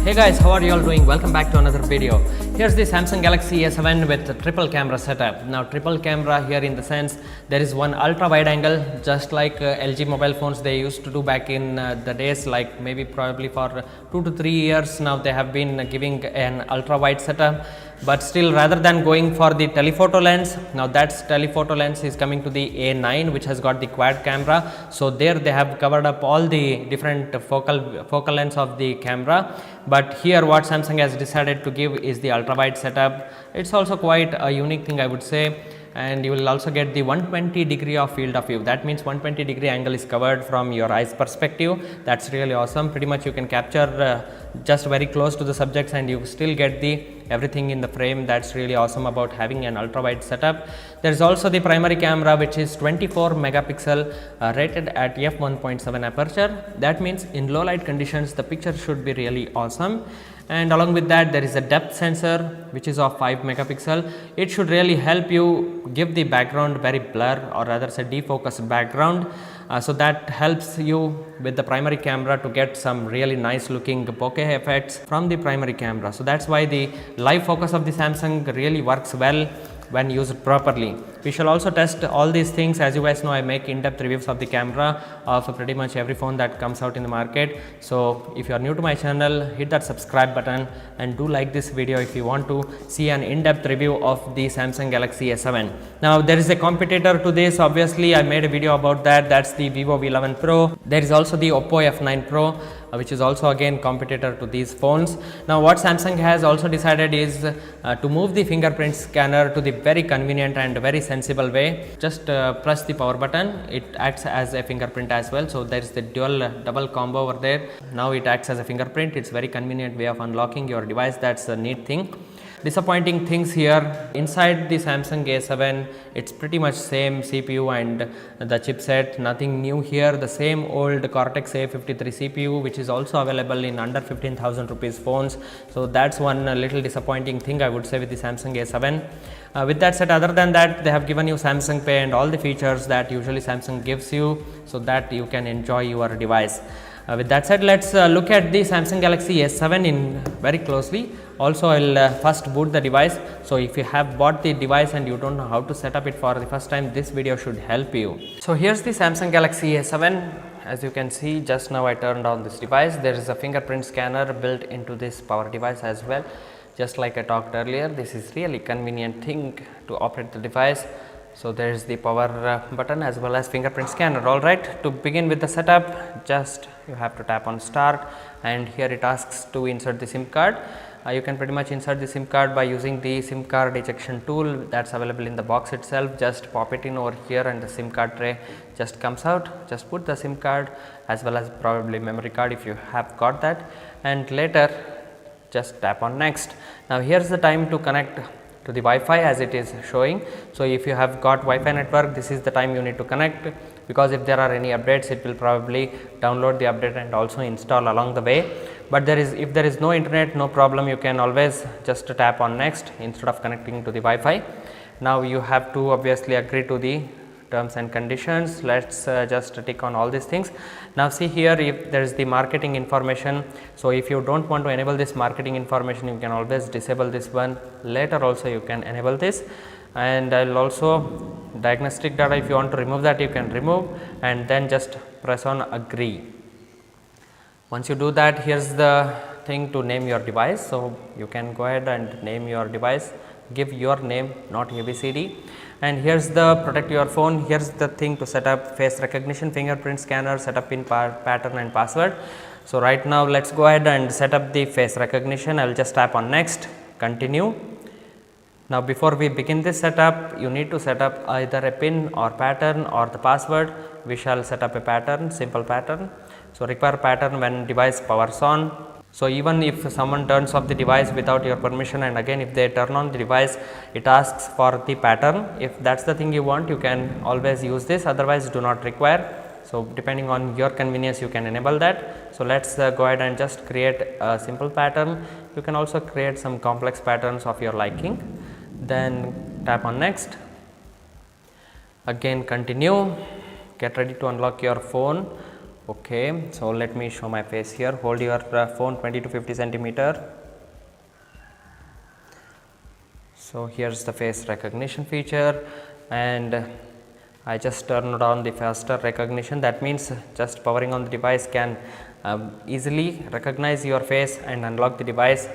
Hey guys, how are you all doing? Welcome back to another video. Here's the Samsung Galaxy A7 with triple camera setup. Now triple camera here in the sense there is one ultra wide angle, just like LG mobile phones they used to do back in the days, like maybe probably for 2 to 3 years now they have been giving an ultra wide setup. But still, rather than going for the telephoto lens, now that's telephoto lens is coming to the A9, which has got the quad camera. So there they have covered up all the different focal lengths of the camera. But here what Samsung has decided to give is the ultra wide setup. It's also quite a unique thing, I would say. And you will also get the 120-degree of field of view. That means 120-degree angle is covered from your eyes perspective. That's really awesome. Pretty much you can capture just very close to the subjects and you still get the everything in the frame. That's really awesome about having an ultra wide setup. There is also the primary camera, which is 24 megapixel rated at f1.7 aperture. That means in low light conditions the picture should be really awesome. And along with that there is a depth sensor which is of 5 megapixel. It should really help you give the background very blur, or rather say defocused background. So that helps you with the primary camera to get some really nice looking bokeh effects from the primary camera. So that's why the live focus of the Samsung really works well when used properly. We shall also test all these things. As you guys know, I make in-depth reviews of the camera of pretty much every phone that comes out in the market. So if you are new to my channel, hit that subscribe button and do like this video if you want to see an in-depth review of the Samsung Galaxy A7. Now there is a competitor to this. Obviously I made a video about that. That's the Vivo V11 Pro. There is also the Oppo F9 Pro, which is also again competitor to these phones. Now what Samsung has also decided is to move the fingerprint scanner to the very convenient and very sensible way. Just press the power button, it acts as a fingerprint as well. So there is the double combo over there. Now it acts as a fingerprint. It's very convenient way of unlocking your device. That's a neat thing. Disappointing things here, inside the Samsung A7 it's pretty much same CPU and the chipset, nothing new here. The same old Cortex A53 CPU, which is also available in under 15,000 rupees phones. So that's one little disappointing thing, I would say, with the Samsung A7. With that said, other than that, they have given you Samsung Pay and all the features that usually Samsung gives you so that you can enjoy your device. With that said, let's look at the Samsung Galaxy S7 in very closely. Also, I'll first boot the device. So if you have bought the device and you don't know how to set up it for the first time, this video should help you. So here's the Samsung Galaxy S7. As you can see, just now I turned on this device. There is a fingerprint scanner built into this power device as well. Just like I talked earlier, this is really convenient thing to operate the device. So there is the power button as well as fingerprint scanner. All right, to begin with the setup, just you have to tap on start, and here it asks to insert the SIM card. You can pretty much insert the SIM card by using the SIM card ejection tool that's available in the box itself. Just pop it in over here and the SIM card tray just comes out. Just put the SIM card as well as probably memory card if you have got that, and later just tap on next. Now here's the time to connect to the Wi-Fi as it is showing. So if you have got Wi-Fi network, this is the time you need to connect, because if there are any updates it will probably download the update and also install along the way. But if there is no internet, no problem, you can always just tap on next instead of connecting to the Wi-Fi. Now you have to obviously agree to the terms and conditions. Let's just tick on all these things. Now see here, if there is the marketing information, so if you don't want to enable this marketing information, you can always disable this one. Later also you can enable this, and I will also diagnostic data, if you want to remove that you can remove, and then just press on agree. Once you do that, here's the thing to name your device. So you can go ahead and name your device, give your name, not ABCD. And here's the protect your phone. Here's the thing to set up face recognition, fingerprint scanner, set up pin pattern and password. So right now let's go ahead and set up the face recognition. I will just tap on next, continue. Now before we begin this setup, you need to set up either a pin or pattern or the password. We shall set up a pattern, simple pattern. So require pattern when device powers on. So even if someone turns off the device without your permission, and again if they turn on the device, it asks for the pattern. If that's the thing you want, you can always use this, otherwise do not require. So depending on your convenience you can enable that. So let's go ahead and just create a simple pattern. You can also create some complex patterns of your liking. Then tap on next, again continue, get ready to unlock your phone. Okay, so let me show my face here. Hold your phone 20 to 50 centimeter. So here's the face recognition feature, and I just turned on the faster recognition. That means just powering on the device can easily recognize your face and unlock the device.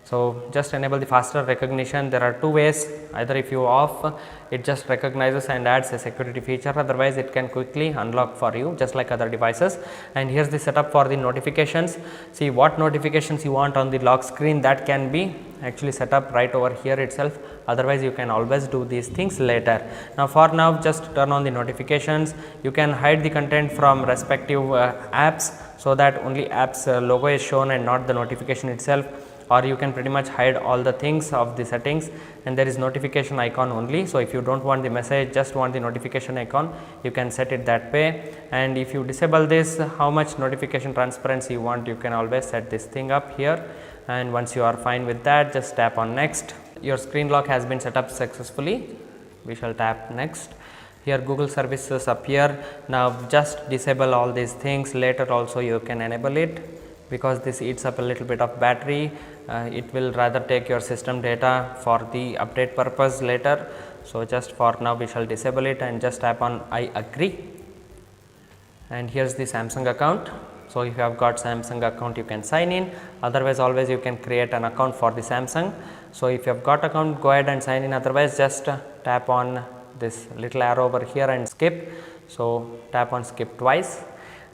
So just enable the faster recognition. There are two ways: either if you off, it just recognizes and adds a security feature, otherwise it can quickly unlock for you just like other devices. And here's the setup for the notifications. See what notifications you want on the lock screen, that can be actually set up right over here itself, otherwise you can always do these things later. Now for now, just turn on the notifications. You can hide the content from respective apps, so that only apps logo is shown and not the notification itself, or you can pretty much hide all the things of the settings, and there is notification icon only. So if you don't want the message, just want the notification icon, you can set it that way. And if you disable this, how much notification transparency you want, you can always set this thing up here. And once you are fine with that, just tap on next. Your screen lock has been set up successfully. We shall tap next. Here Google services appear. Now just disable all these things. Later also you can enable it, because this eats up a little bit of battery. It will rather take your system data for the update purpose later. So just for now we shall disable it, and just tap on I agree. And here's the Samsung account. So if you have got Samsung account, you can sign in, otherwise always you can create an account for the Samsung. So if you have got account, go ahead and sign in, otherwise just tap on this little arrow over here and skip. So tap on skip twice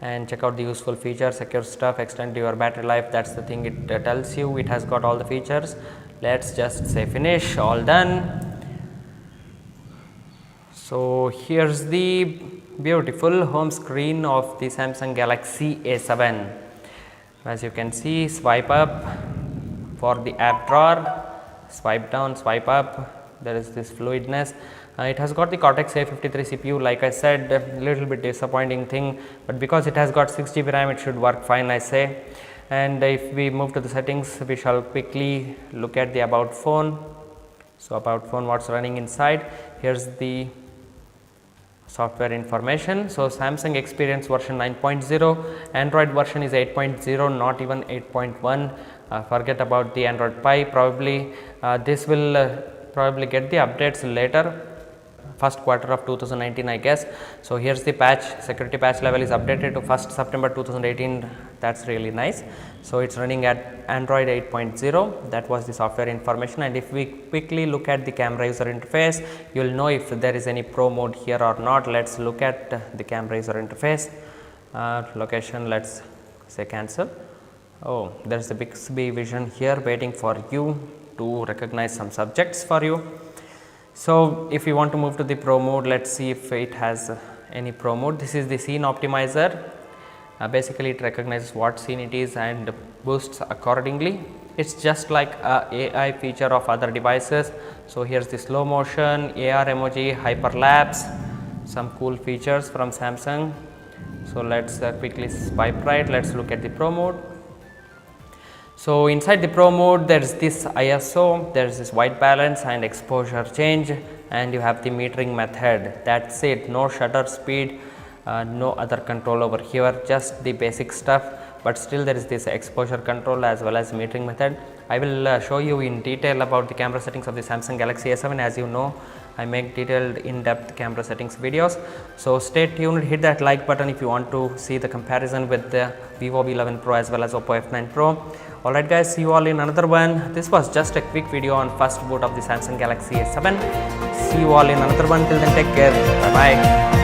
and check out the useful features, secure stuff, extend your battery life. That's the thing it tells you. It has got all the features. Let's just say finish, all done. So here's the beautiful home screen of the Samsung Galaxy A7. As you can see, swipe up for the app drawer, swipe down, swipe up, there is this fluidness. It has got the Cortex A53 CPU, like I said, a little bit disappointing thing, but because it has got 6 GB RAM, it should work fine, I say. And if we move to the settings, we shall quickly look at the about phone. So about phone, what's running inside. Here's the software information. So Samsung Experience version 9.0, Android version is 8.0, not even 8.1. Forget about the Android Pie. Probably this will probably get the updates later, first quarter of 2019, I guess. So here's the patch, security patch level is updated to 1st September 2018. That's really nice. So it's running at Android 8.0. That was the software information. And if we quickly look at the camera user interface, you will know if there is any pro mode here or not. Let's look at the camera user interface. Location, let's say cancel. Oh, there's the Bixby Vision here waiting for you to recognize some subjects for you. So if you want to move to the pro mode, let's see if it has any pro mode. This is the scene optimizer. Basically it recognizes what scene it is and boosts accordingly. It's just like a AI feature of other devices. So here's the slow motion, AR emoji, hyperlapse, some cool features from Samsung. So let's quickly swipe right. Let's look at the pro mode. So inside the pro mode, there is this ISO, there is this white balance and exposure change, and you have the metering method. That's it, no shutter speed, no other control over here, just the basic stuff, but still there is this exposure control as well as metering method. I will show you in detail about the camera settings of the Samsung Galaxy A7. As you know, I make detailed in-depth camera settings videos. So stay tuned, hit that like button if you want to see the comparison with the Vivo V11 Pro as well as Oppo F9 Pro. Alright guys, see you all in another one. This was just a quick video on first boot of the Samsung Galaxy A7. See you all in another one. Till then, take care. Bye bye.